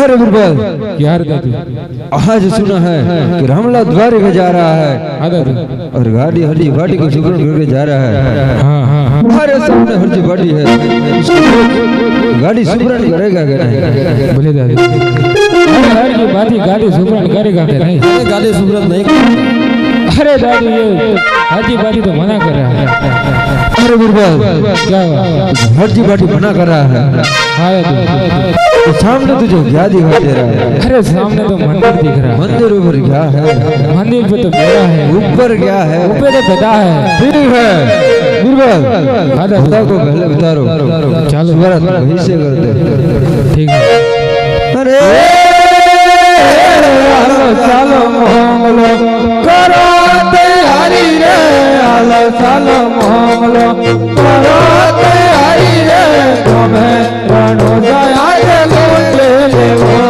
अरे बिरबल क्या रे दादू? आज सुना है कि रामला द्वारे पे जा रहा है। हाँ दादू। और गाड़ी हल्दी बाटी को सुगरण करके जा रहा है। हाँ हाँ हाँ। हमारे सामने हल्दी बाटी है, गाड़ी सुगरण करेगा क्या नहीं? बोले दादू हर की बात ही गाड़ी सुगरण करेगा क्या नहीं? अरे गाड़ी सुगरण नहीं करेगा। अरे दादू ये हाजी बाजी तो मना कर रहा है। अरे बिरबल क्या हुआ? हल्दी बाटी मना कर रहा है। हाँ दादू। तो सामने तुझे क्या दिखाई दे रहा है? अरे सामने तो मंदिर दिख रहा है। मंदिर ऊपर क्या है? मंदिर पे तो बेड़ा है। ऊपर क्या है? ऊपर तो गधा है। ठीक है बिरबल, हाँ दादू। गधा को पहले उतारो, चलो व्रत वहीं से कर दे। ठीक है। अरे चालो मोहमलो करो तैयारी रे, आलो चालो मोहमलो करो तैयारी रे, तुम्हें रणो जाया रे लूट लेवो।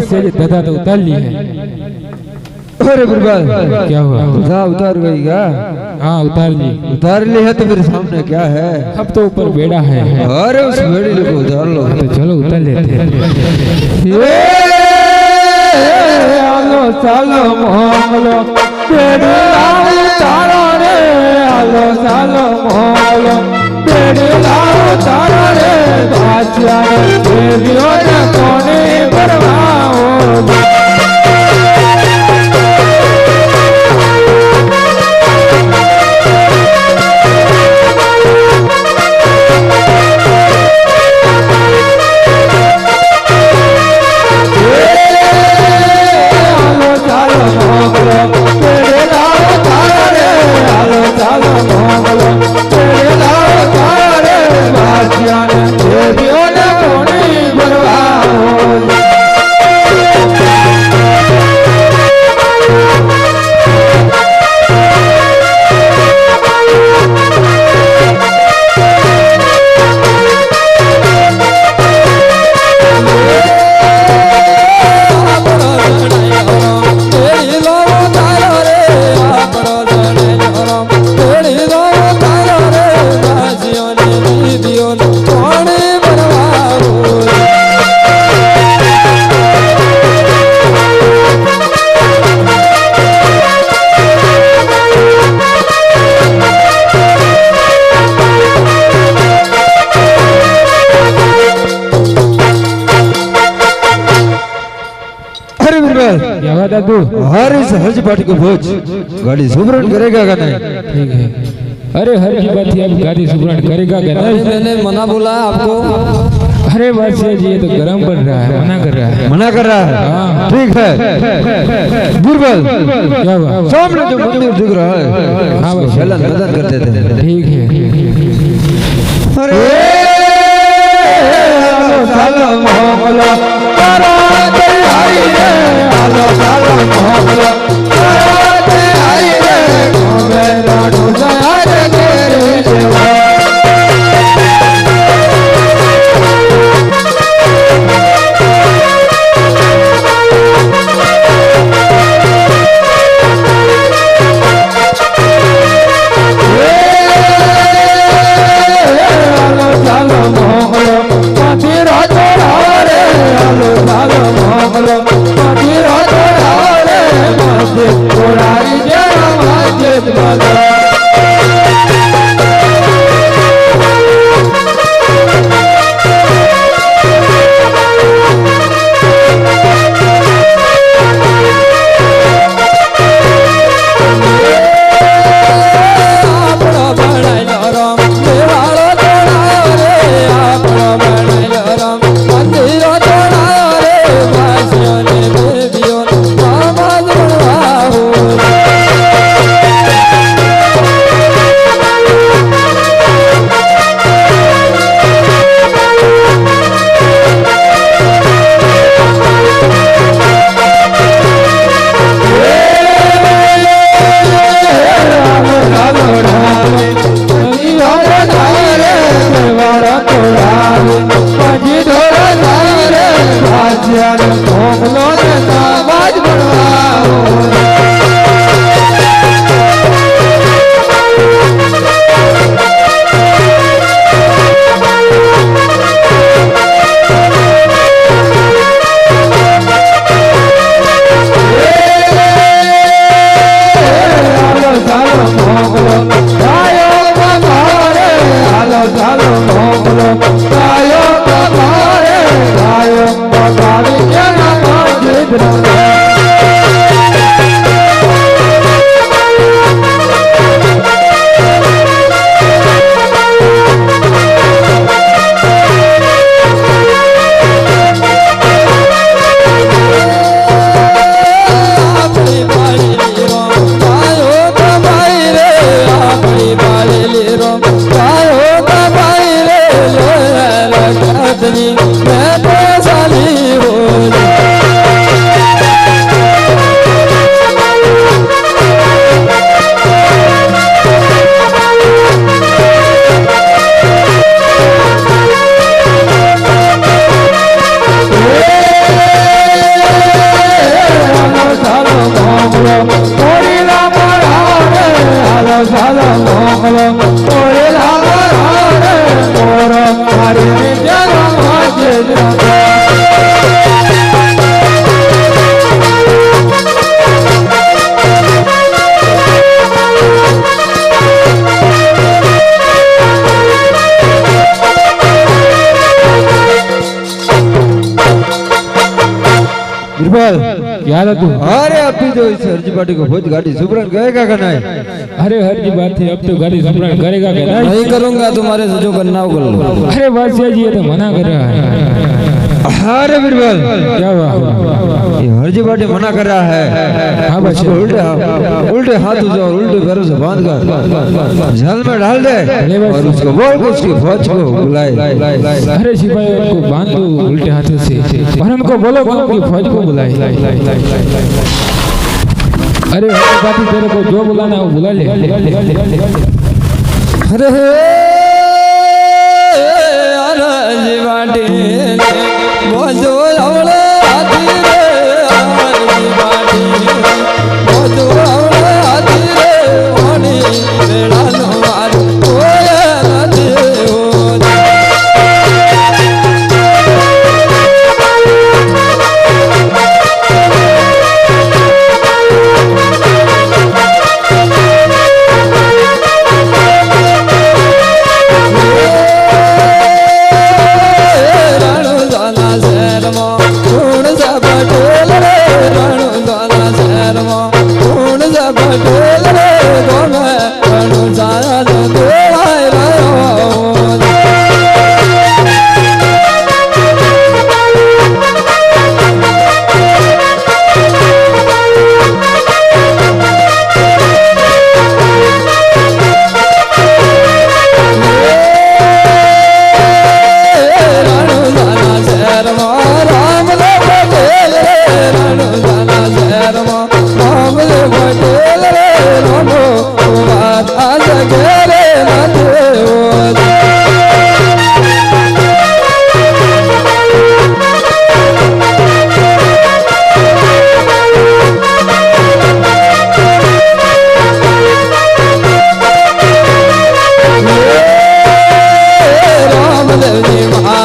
से दादा तो उतार ली है। अरे बिरबल क्या हुआ? उतार गई क्या? हाँ उतार ली है। तो मेरे सामने क्या है? अब तो ऊपर बेड़ा है। अरे उस बेड़ी को उतार लो। तो चलो उतार लेते हैं। आलो चालो मोहमलो बेड़ी लाओ तारो रे, आलो चालो मोहमलो बेड़ी लाओ तारो रे, बादशाह ने देवियों ने कोने परवाओ। दादू हर इस हज पार्टी को भोज गाड़ी सुबरण करेगा क्या नहीं? ठीक है। अरे हर की बात अब गाड़ी सुबरण करेगा क्या नहीं? मैंने मना बोला आपको। अरे बादशाह जी ये तो गरम पड़ रहा है, मना कर रहा है। मना कर रहा है? ठीक है बिरबल, क्या हुआ? सामने जो मंदिर दिख रहा है हाँ भाई पहला नजर करते थे। ठीक है। अरे सालो मोहमलो करो तैयारी रे, आलो सालो मोहमलो करो तैयारी रे, तुम्हें रणो जाया रे तेरे देवा। ચાલો મોકલો ગાયો તમારે ગાયો ગાડી કેના મોજી बीरबल याद है तू अरे अब भी जो इस हरजी पार्टी को भोज गाड़ी सुब्रन गएगा का नहीं अरे हर की बात है अब तो गाड़ी सुप्रण करेगा कि नहीं नहीं करूंगा तुम्हारे से जो करना हो कर लो। अरे बादशाह जी ये तो मना कर रहा है अरे बीरबल क्या हुआ ये हरजी पार्टी मना कर रहा है हाँ बादशाह उल्टे हाथ उसे और उल्टे पैरों से बांध कर जल में डाल दे और उसको बोल के उसकी फौज को बुलाए अरे सिपाही उनको बांध दो उल्टे हाथों से और उनको बोलो कि उनकी फौज को बुलाए अरे बाती तेरे को जो बुलाना है वो बुला ले अरे जीवाटी बोझो हमले आती रे जीवाटी बोझो हमले आती रे होनी बेड़ा नो आर कोया नदी हो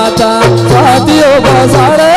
साथियों का सारा